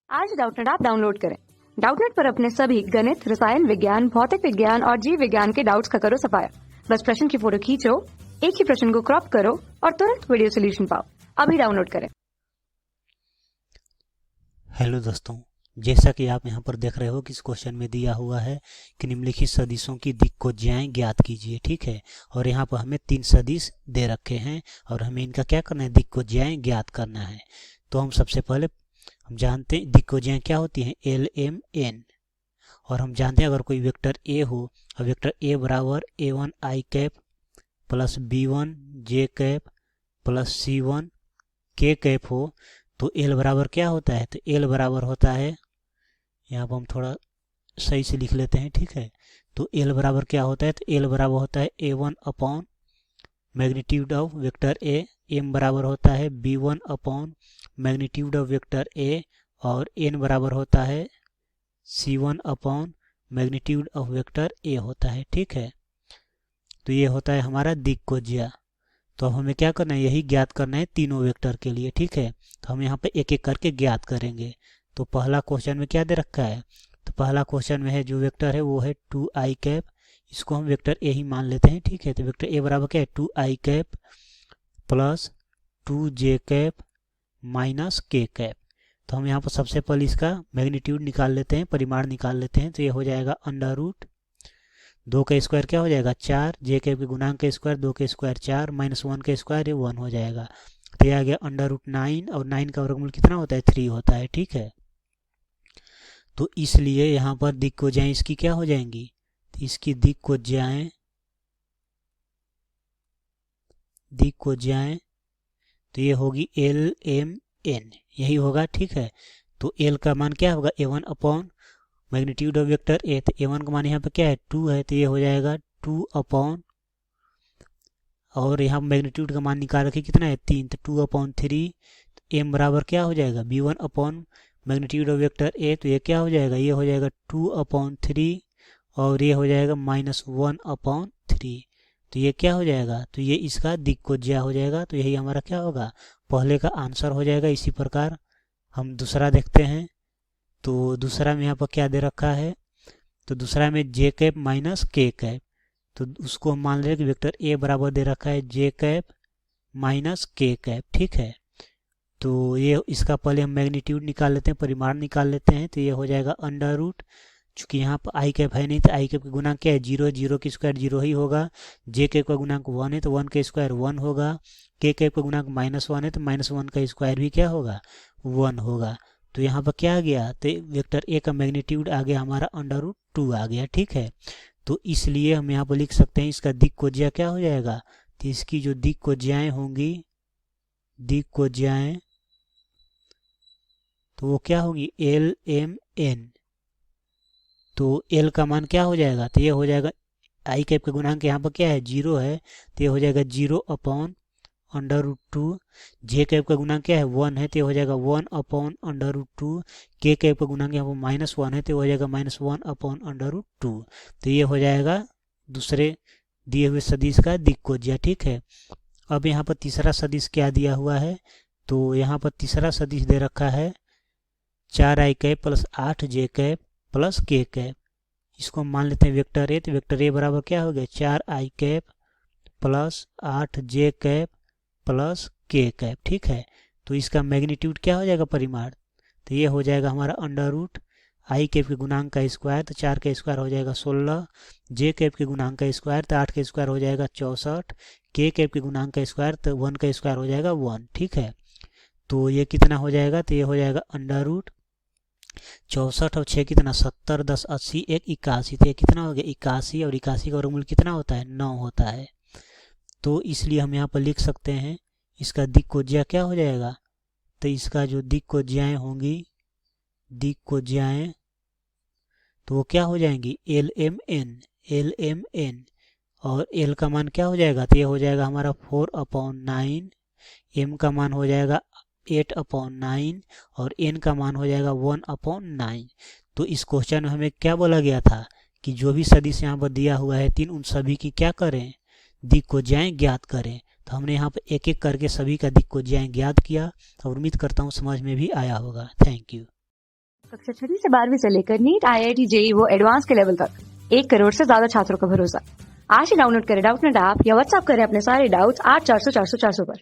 आज Doubtnut app download करें। Doubtnut पर अपने सभी गणित, रसायन विज्ञान, भौतिक विज्ञान और जीव विज्ञान के डाउट्स का करो सफाया। बस प्रश्न की फोटो खींचो, एक ही प्रश्न को क्रॉप करो और तुरंत वीडियो सोल्यूशन पाओ। अभी डाउनलोड करें। हेलो दोस्तों, जैसा कि आप यहाँ पर देख रहे हो कि इस क्वेश्चन में दिया हुआ है कि निम्नलिखित सदिशों की दिक्कोज्याएं ज्ञात कीजिए। ठीक है, और यहाँ पर हमें 3 सदिश दे रखे हैं और हमें इनका क्या करना है, दिक्कोज्याएं ज्ञात करना है। तो हम सबसे पहले हम जानते हैं दिक्कोज्याएं क्या होती हैं, एल एम एन। और हम जानते हैं अगर कोई वेक्टर ए हो और वेक्टर ए बराबर a1 i cap plus b1 j cap plus c1 k cap हो तो एल बराबर क्या होता है, तो एल बराबर होता है, यहाँ पर हम थोड़ा सही से लिख लेते हैं। ठीक है, तो एल बराबर क्या होता है, तो एल बराबर होता है a1 upon magnitude of vector A, M बराबर होता है b1 upon magnitude of vector A, और एन बराबर होता है c1 upon magnitude of vector A होता है। ठीक है, तो ये होता है हमारा दिक्कोज्या। तो अब हमें क्या करना है, यही ज्ञात करना है तीनों वेक्टर के लिए। ठीक है, तो हम यहाँ पे एक एक करके ज्ञात करेंगे। तो पहला क्वेश्चन में क्या दे रखा है, तो पहला क्वेश्चन में है जो वेक्टर है वो है 2i कैप, इसको हम वेक्टर ए ही मान लेते हैं। ठीक है, तो वेक्टर ए बराबर क्या है, 2i cap plus 2j cap minus k cap. तो हम यहाँ पर सबसे पहले इसका मैग्नीट्यूड निकाल लेते हैं, परिमाण निकाल लेते हैं। तो ये हो जाएगा अंडर रूट 2 का स्क्वायर क्या हो जाएगा 4, जे कैप के गुणांक का स्क्वायर 2 के स्क्वायर 4 माइनस 1 का स्क्वायर ये 1 हो जाएगा। तो ये आ गया अंडर रूट 9, और 9 का वर्गमूल कितना होता है, 3 होता है। ठीक है, तो इसलिए यहाँ पर दिक्कोज्याएं इसकी क्या हो जाएंगी, तो इसकी दिक्कोज्याएं तो ये होगी एल एम एन, यही होगा। ठीक है, तो एल का मान क्या होगा, a1 upon magnitude of vector ए, तो a1 का मान यहाँ पे क्या है 2 है, तो ये हो जाएगा 2 अपॉन, और यहाँ मैग्नीट्यूड का मान निकाल रखे कितना है 3, तो 2 अपॉन 3, एम बराबर क्या हो जाएगा b1 upon magnitude of vector ए, तो ये क्या हो जाएगा, ये हो जाएगा 2 अपॉन 3, और ये हो जाएगा माइनस 1 अपॉन 3। तो ये क्या हो जाएगा, तो ये इसका दिक्कोज्या हो जाएगा। तो यही हमारा क्या होगा, पहले का आंसर हो जाएगा। इसी प्रकार हम दूसरा देखते हैं। तो दूसरा में यहाँ पर क्या दे रखा है, तो दूसरा में जे कैप माइनस के कैप, तो उसको हम मान लें कि वेक्टर ए बराबर दे रखा है जे कैप माइनस के कैप। ठीक है, तो ये इसका पहले हम मैग्नीट्यूड निकाल लेते हैं, परिमाण निकाल लेते हैं। तो ये हो जाएगा अंडर रूट, चूंकि यहाँ पर आई कैप है नहीं तो आई कैप का गुणांक क्या है 0, 0 की स्क्वायर 0 ही होगा। जे कैप का गुणांक 1 है तो 1 का स्क्वायर 1 होगा। के कैप का गुणांक -1 है तो -1 का स्क्वायर भी क्या होगा, 1 होगा। तो यहाँ पर क्या आ गया, तो वेक्टर ए का मैग्नीट्यूड आ गया हमारा अंडर रूट 2 आ गया। ठीक है, तो इसलिए हम यहाँ पर लिख सकते हैं इसका दिक्कोज्या क्या हो जाएगा, तो इसकी जो दिक्कोज्याएं होंगी, दिक्कोज्याएं तो वो क्या होगी एल एम एन। तो एल का मान क्या हो जाएगा, तो ये हो जाएगा आई कैप के गुणांक यहाँ पर क्या है 0 है, तो ये हो जाएगा 0 अपॉन अंडर रूट 2। जे कैप का गुणांक क्या है 1 है, तो ये हो जाएगा 1 अपॉन अंडर रूट 2। के कैप का गुणांक यहाँ पर -1 है, तो हो जाएगा -1 अपॉन अंडर रूट 2। तो ये हो जाएगा दूसरे दिए हुए सदिश का दिक्कोज्या। ठीक है, अब यहाँ पर तीसरा सदिश क्या दिया हुआ है, तो यहाँ पर तीसरा सदिश दे रखा है 4i cap plus 8j cap plus k cap. इसको हम मान लेते हैं वेक्टर ए, तो वेक्टर ए बराबर क्या हो गया 4i cap plus 8j cap plus k cap. ठीक है, तो इसका मैग्नीट्यूड क्या हो जाएगा, परिमाण, तो ये हो जाएगा हमारा अंडर रूट आई कैप के गुणांक का स्क्वायर, तो 4 का स्क्वायर हो जाएगा 16, जे कैप के गुणांक का स्क्वायर तो 8 का स्क्वायर हो जाएगा 64, के कैप के गुणांक का स्क्वायर तो 1 का स्क्वायर हो जाएगा 1। ठीक है, तो ये कितना हो जाएगा, तो ये हो जाएगा अंडर रूट 64 और 6 कितना 70, 10 80 1 81, तो ये कितना हो गया 81, और 81 का वर्गमूल कितना होता है 9 होता है। तो इसलिए हम यहाँ पर लिख सकते हैं इसका दिक्कोज्या क्या हो जाएगा, तो इसका जो दिक्कोज्याएं होंगी, दिक्कोज्याएं तो वो क्या हो जाएंगी एल एम एन, और एल का मान क्या हो जाएगा, तो ये हो जाएगा हमारा 4 अपॉन 9, एम का मान हो जाएगा 8 अपॉन 9, और एन का मान हो जाएगा 1 अपॉन 9। तो इस क्वेश्चन में हमें क्या बोला गया था कि जो भी सदिश यहाँ पर दिया हुआ है 3, उन सभी की क्या करें, दिक्कोज्याएं ज्ञात करें। तो हमने यहाँ पर एक एक करके सभी का दिक्कोज्याएं ज्ञात किया, और उम्मीद करता हूँ समझ में भी आया होगा। Thank you. कक्षा 6वीं से 12वीं से लेकर नीट, IIT, JEE वो एडवांस के लेवल तक 1 करोड़ से ज्यादा छात्रों का भरोसा। आज ही डाउनलोड करें डाउटनेट ऐप या व्हाट्सएप करें अपने सारे डाउट्स 8400 400 400 पर।